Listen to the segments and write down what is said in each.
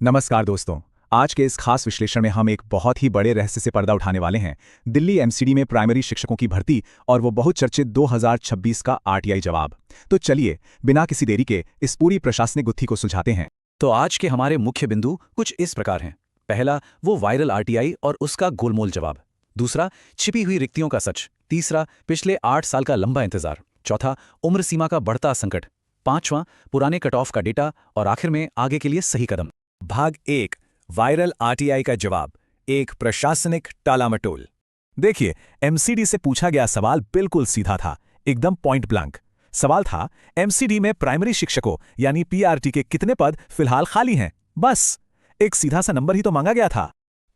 नमस्कार दोस्तों। आज के इस खास विश्लेषण में हम एक बहुत ही बड़े रहस्य से पर्दा उठाने वाले हैं। दिल्ली एमसीडी में प्राइमरी शिक्षकों की भर्ती और वो बहुचर्चित 2026 का आरटीआई जवाब। तो चलिए बिना किसी देरी के इस पूरी प्रशासनिक गुत्थी को सुलझाते हैं। तो आज के हमारे मुख्य बिंदु कुछ इस प्रकार हैं। पहला, वो वायरल आरटीआई और उसका गोलमोल जवाब। दूसरा, छिपी हुई रिक्तियों का सच। तीसरा, पिछले 8 साल का लंबा इंतजार। चौथा, उम्र सीमा का बढ़ता संकट। पांचवां, पुराने कट ऑफ का डेटा। और आखिर में आगे के लिए सही कदम। भाग 1, वायरल आरटीआई का जवाब, एक प्रशासनिक टालामटोल। देखिए, एमसीडी से पूछा गया सवाल बिल्कुल सीधा था, एकदम पॉइंट ब्लैंक। सवाल था, एमसीडी में प्राइमरी शिक्षकों यानी पीआरटी के कितने पद फिलहाल खाली हैं? बस एक सीधा सा नंबर ही तो मांगा गया था।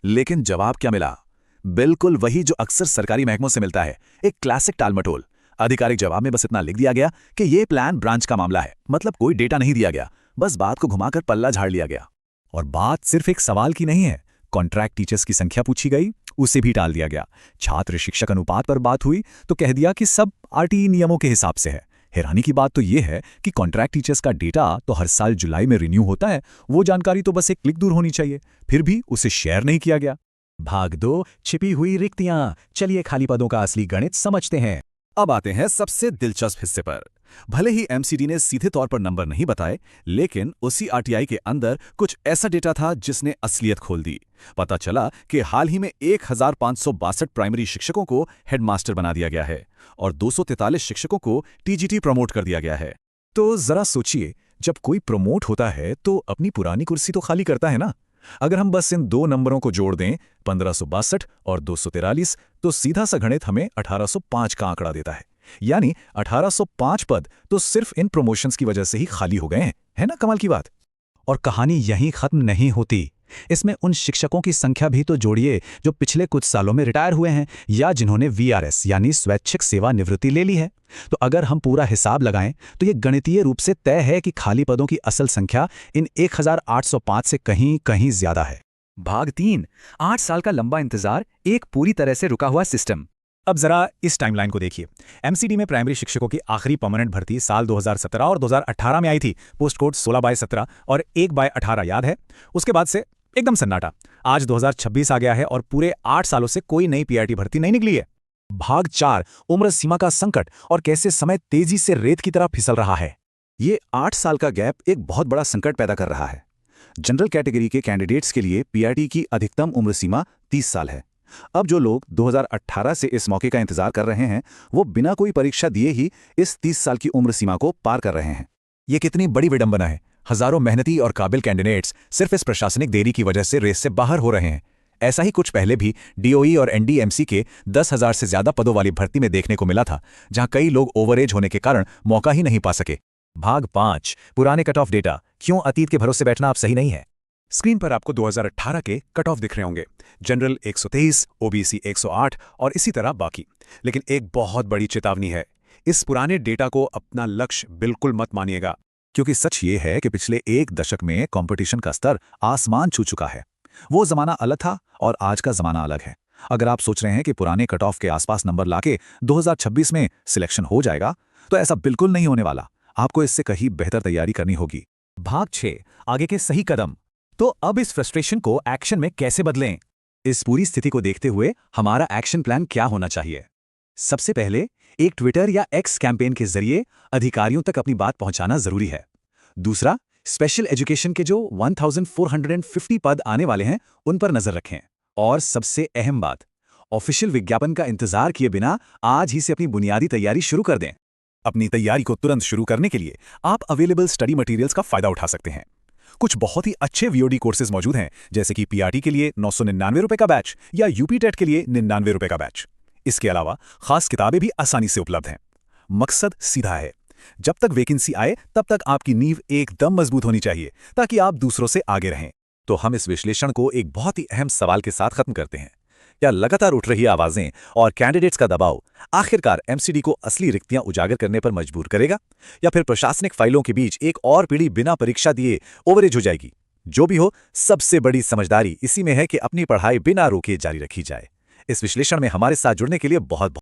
लेकिन जवाब क्या मिला? बिल्कुल वही जो अक्सर सरकारी महकमों से मिलता है, एक क्लासिक टालमटोल। आधिकारिक जवाब में बस इतना लिख दिया गया कि यह प्लान ब्रांच का मामला है, मतलब कोई डेटा नहीं दिया गया, बस बात को घुमाकर पल्ला झाड़ लिया गया। और बात सिर्फ एक सवाल की नहीं है। कॉन्ट्रैक्ट टीचर्स की संख्या पूछी गई, उसे भी टाल दिया गया। छात्र शिक्षक अनुपात पर बात हुई तो कह दिया कि सब आरटीई नियमों के हिसाब से है। हैरानी की बात तो यह है कि कॉन्ट्रैक्ट टीचर्स का डेटा तो हर साल जुलाई में रिन्यू होता है, वो जानकारी तो बस एक क्लिक दूर होनी चाहिए, फिर भी उसे शेयर नहीं किया गया। भाग 2, छिपी हुई रिक्तियां। चलिए खाली पदों का असली गणित समझते हैं। अब आते हैं सबसे दिलचस्प हिस्से पर। भले ही एमसीडी ने सीधे तौर पर नंबर नहीं बताए, लेकिन उसी आरटीआई के अंदर कुछ ऐसा डेटा था जिसने असलियत खोल दी। पता चला कि हाल ही में 1562 प्राइमरी शिक्षकों को हेडमास्टर बना दिया गया है और 243 शिक्षकों को टीजीटी प्रमोट कर दिया गया है। तो जरा सोचिए, जब कोई प्रमोट होता है तो अपनी पुरानी कुर्सी तो खाली करता है ना। अगर हम बस इन दो नंबरों को जोड़ दें, 1562 और 243, तो सीधा सा गणित हमें 1805 का आंकड़ा देता है। यानी 1805 पद तो सिर्फ इन प्रमोशंस की वजह से ही खाली हो गए हैं। है ना कमाल की बात? और कहानी यहीं खत्म नहीं होती। इसमें उन शिक्षकों की संख्या भी तो जोड़िए जो पिछले कुछ सालों में रिटायर हुए हैं या जिन्होंने वीआरएस यानी स्वैच्छिक सेवानिवृत्ति ले ली है। तो अगर हम पूरा हिसाब लगाएं तो ये गणितीय रूप से तय है कि खाली पदों की असल संख्या इन 1805 से कहीं कहीं ज्यादा है। भाग 3, 8 साल का लंबा इंतजार, एक पूरी तरह से रुका हुआ सिस्टम। अब जरा इस टाइमलाइन को देखिए। एमसीडी में प्राइमरी शिक्षकों की आखिरी परमानेंट भर्ती साल 2017 और 2018 में आई थी। पोस्ट कोड 16/17 और 1/18 याद है। उसके बाद से एकदम सन्नाटा। आज 2026 आ गया है और पूरे 8 सालों से कोई नई पीआरटी भर्ती नहीं निकली है। भाग 4, उम्र सीमा का संकट और कैसे समय तेजी से रेत की तरह फिसल रहा है। ये 8 साल का गैप एक बहुत बड़ा संकट पैदा कर रहा है। जनरल कैटेगरी के कैंडिडेट्स के लिए पीआरटी की अधिकतम उम्र सीमा 30 साल है। अब जो लोग 2018 से इस मौके का इंतजार कर रहे हैं, वो बिना कोई परीक्षा दिए ही इस 30 साल की उम्र सीमा को पार कर रहे हैं। ये कितनी बड़ी विडंबना है। हजारों मेहनती और काबिल कैंडिडेट्स सिर्फ इस प्रशासनिक देरी की वजह से रेस से बाहर हो रहे हैं। ऐसा ही कुछ पहले भी डीओई और एनडीएमसी के 10,000 से ज्यादा पदों वाली भर्ती में देखने को मिला था, जहां कई लोग ओवरएज होने के कारण मौका ही नहीं पा सके। भाग 5, पुराने कट ऑफ डेटा, क्यों अतीत के भरोसे बैठना अब सही नहीं है। स्क्रीन पर आपको 2018 के कट ऑफ दिख रहे होंगे। जनरल 123, ओबीसी 108 और इसी तरह बाकी। लेकिन एक बहुत बड़ी चेतावनी है, इस पुराने डेटा को अपना लक्ष्य बिल्कुल मत मानिएगा, क्योंकि सच ये है कि पिछले एक दशक में कंपटीशन का स्तर आसमान छू चुका है। वो जमाना अलग था और आज का जमाना अलग है। अगर आप सोच रहे हैं कि पुराने कट ऑफ के आसपास नंबर लाके 2026 में सिलेक्शन हो जाएगा, तो ऐसा बिल्कुल नहीं होने वाला। आपको इससे कहीं बेहतर तैयारी करनी होगी। भाग 6, आगे के सही कदम। तो अब इस फ्रस्ट्रेशन को एक्शन में कैसे बदलें? इस पूरी स्थिति को देखते हुए हमारा एक्शन प्लान क्या होना चाहिए? सबसे पहले एक ट्विटर या एक्स कैंपेन के जरिए अधिकारियों तक अपनी बात पहुंचाना जरूरी है। दूसरा, स्पेशल एजुकेशन के जो 1450 पद आने वाले हैं उन पर नजर रखें। और सबसे अहम बात, ऑफिशियल विज्ञापन का इंतजार किए बिना आज ही से अपनी बुनियादी तैयारी शुरू कर दें। अपनी तैयारी को तुरंत शुरू करने के लिए आप अवेलेबल स्टडी मटेरियल्स का फायदा उठा सकते हैं। कुछ बहुत ही अच्छे वीओडी कोर्सेज मौजूद हैं, जैसे कि पीआरटी के लिए 999 रुपए का बैच या यूपी टेट के लिए 99 रुपए का बैच। इसके अलावा खास किताबें भी आसानी से उपलब्ध हैं। मकसद सीधा है, जब तक वैकेंसी आए तब तक आपकी नींव एकदम मजबूत होनी चाहिए, ताकि आप दूसरों से आगे रहें। तो हम इस विश्लेषण को एक बहुत ही अहम सवाल के साथ खत्म करते हैं। क्या लगातार उठ रही आवाजें और कैंडिडेट्स का दबाव आखिरकार एमसीडी को असली रिक्तियां उजागर करने पर मजबूर करेगा, या फिर प्रशासनिक फाइलों के बीच एक और पीढ़ी बिना परीक्षा दिए ओवरेज हो जाएगी? जो भी हो, सबसे बड़ी समझदारी इसी में है कि अपनी पढ़ाई बिना रोके जारी रखी जाए। इस विश्लेषण में हमारे साथ जुड़ने के लिए बहुत